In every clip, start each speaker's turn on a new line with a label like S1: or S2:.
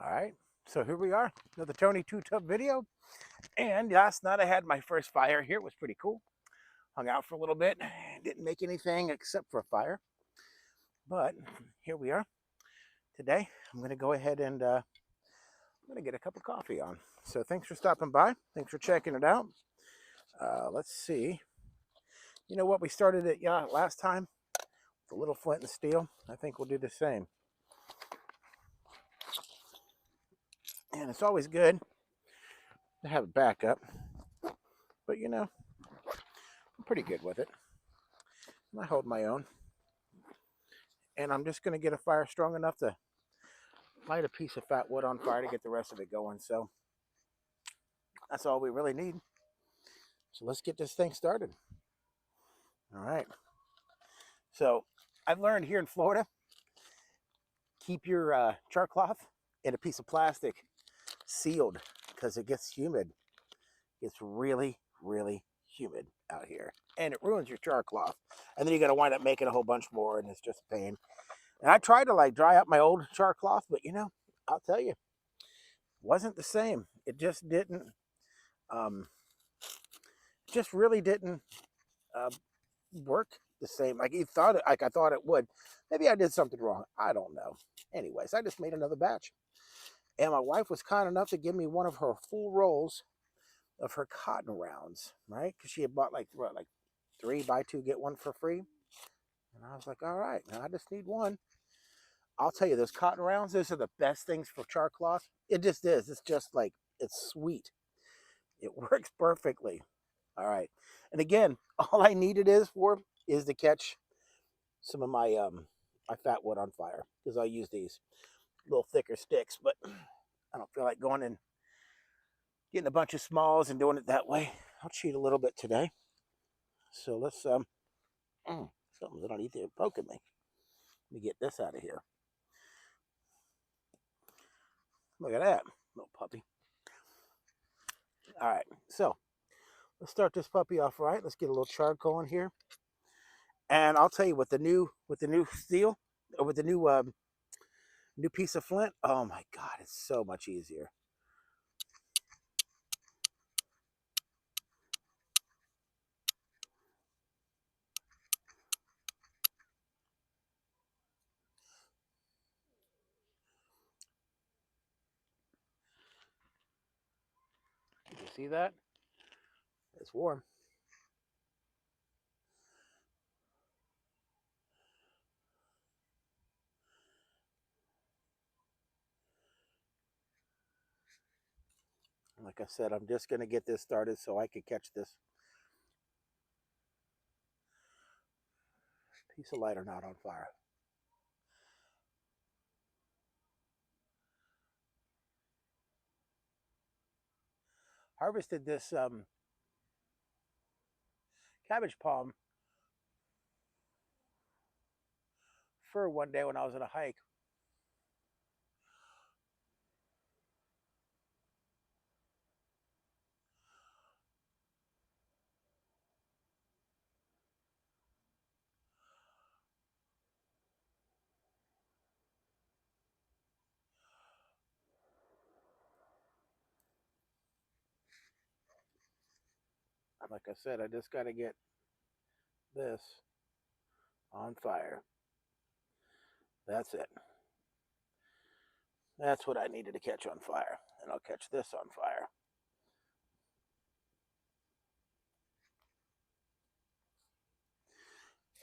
S1: All right, so here we are, another Tony Two Tub video. And last night I had my first fire here. It was pretty cool. Hung out for a little bit. Didn't make anything except for a fire. But here we are. Today I'm going to go ahead and I'm going to get a cup of coffee on. So thanks for stopping by. Thanks for checking it out. Let's see. You know what? We started it last time. The little flint and steel. I think we'll do the same. And it's always good to have a backup. But you know, I'm pretty good with it. I hold my own. And I'm just going to get a fire strong enough to light a piece of fat wood on fire to get the rest of it going. So that's all we really need. So let's get this thing started. All right. So I've learned here in Florida, keep your char cloth in a piece of plastic sealed because it gets humid. It's really, really humid out here. And it ruins your char cloth. And then you got to wind up making a whole bunch more, and it's just a pain. And I tried to like dry up my old char cloth, but you know, I'll tell you, wasn't the same. It just didn't, just really didn't uh, work the same. Like you thought it, like I thought it would. Maybe I did something wrong. I don't know. Anyways, I just made another batch, and my wife was kind enough to give me one of her full rolls of her cotton rounds, right? Because she had bought like what, like 3 buy 2 get 1 for free, and I was like, all right, now I just need one. I'll tell you, those cotton rounds, those are the best things for char cloth. It just is. It's just like, it's sweet. It works perfectly. All right. And again, all I needed is to catch some of my fat wood on fire because I use these little thicker sticks, but I don't feel like going and getting a bunch of smalls and doing it that way. I'll cheat a little bit today. So let's something's underneath there poking me. Let me get this out of here. Look at that little puppy. All right, so let's start this puppy off right. Let's get a little charcoal in here. And I'll tell you, with the new steel, or with the new piece of flint, oh my god, it's so much easier. You see that? It's warm. Like I said, I'm just going to get this started so I can catch this piece of lighter knot on fire. Harvested this cabbage palm fir one day when I was on a hike. Like I said, I just got to get this on fire. That's it. That's what I needed to catch on fire. And I'll catch this on fire.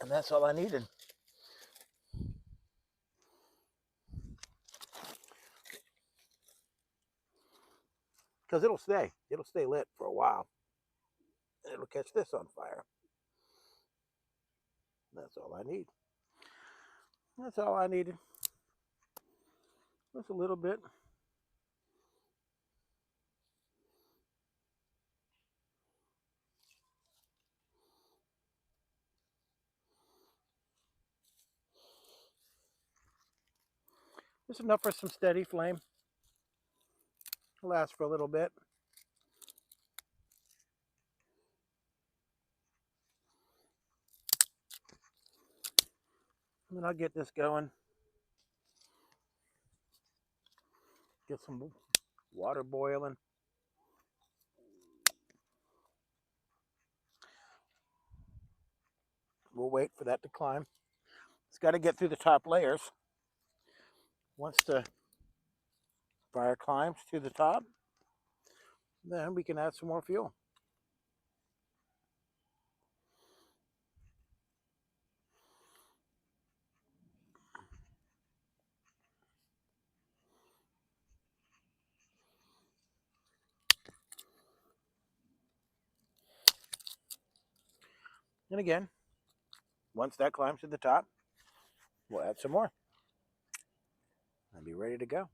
S1: And that's all I needed. Because it'll stay lit for a while. And it'll catch this on fire. That's all I need. That's all I needed. Just a little bit. Just enough for some steady flame. It'll last for a little bit. And then I'll get this going. Get some water boiling. We'll wait for that to climb. It's got to get through the top layers. Once the fire climbs to the top, then we can add some more fuel. And again, once that climbs to the top, we'll add some more and be ready to go.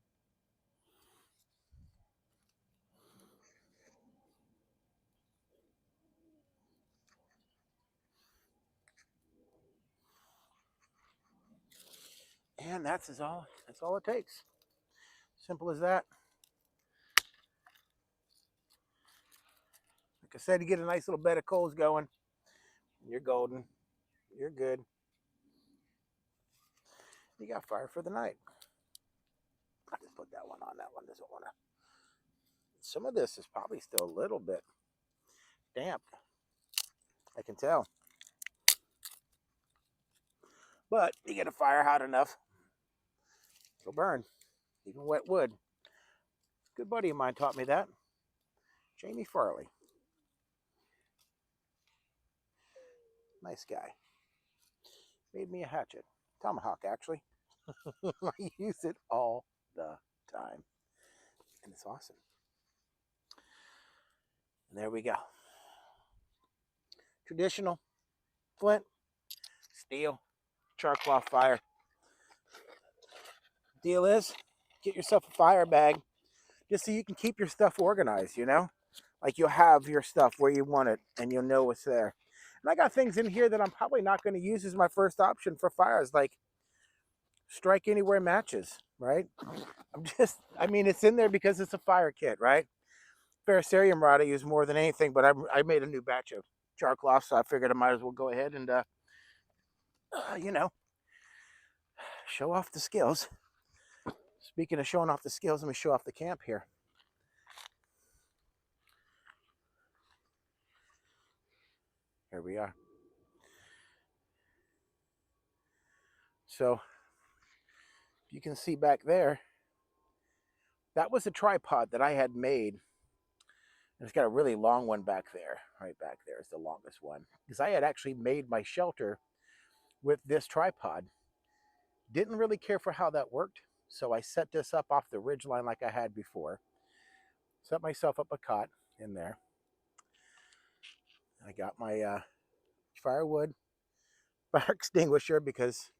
S1: And that's all it takes. Simple as that. Like I said, you get a nice little bed of coals going, you're golden. You're good. You got fire for the night. I just put that one on. That one doesn't want to. Some of this is probably still a little bit damp. I can tell. But you get a fire hot enough, it'll burn. Even wet wood. A good buddy of mine taught me that. Jamie Farley. Nice guy. Made me a hatchet. Tomahawk, actually. I use it all the time. And it's awesome. And there we go. Traditional flint, steel, char-cloth fire. Deal is, get yourself a fire bag just so you can keep your stuff organized, you know? Like you'll have your stuff where you want it and you'll know what's there. And I got things in here that I'm probably not going to use as my first option for fires, like strike anywhere matches, right? I mean, it's in there because it's a fire kit, right? Ferrocerium rod I use more than anything, but I made a new batch of char-cloth, so I figured I might as well go ahead and, you know, show off the skills. Speaking of showing off the skills, let me show off the camp here. Here we are. So you can see back there, that was a tripod that I had made. And it's got a really long one back there. Right back there is the longest one. Because I had actually made my shelter with this tripod. Didn't really care for how that worked. So I set this up off the ridge line like I had before. Set myself up a cot in there. I got my firewood fire extinguisher because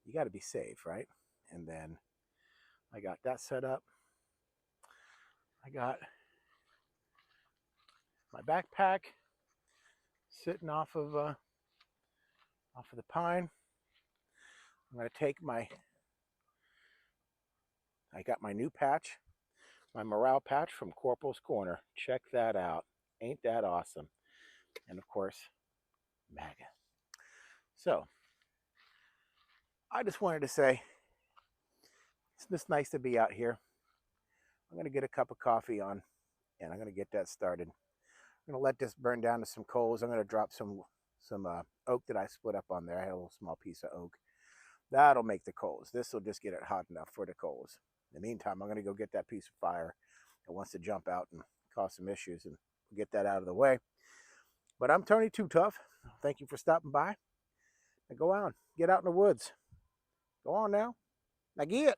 S1: you got to be safe, right? And then I got that set up. I got my backpack sitting off of the pine. I'm going to take I got my new patch, my morale patch from Corporal's Corner. Check that out. Ain't that awesome? And of course, MAGA. So, I just wanted to say, it's just nice to be out here. I'm going to get a cup of coffee on, and I'm going to get that started. I'm going to let this burn down to some coals. I'm going to drop some oak that I split up on there. I had a little small piece of oak. That'll make the coals. This will just get it hot enough for the coals. In the meantime, I'm going to go get that piece of fire that wants to jump out and cause some issues, and get that out of the way. But I'm Tony Too Tough. Thank you for stopping by. Now go on. Get out in the woods. Go on now. Now get.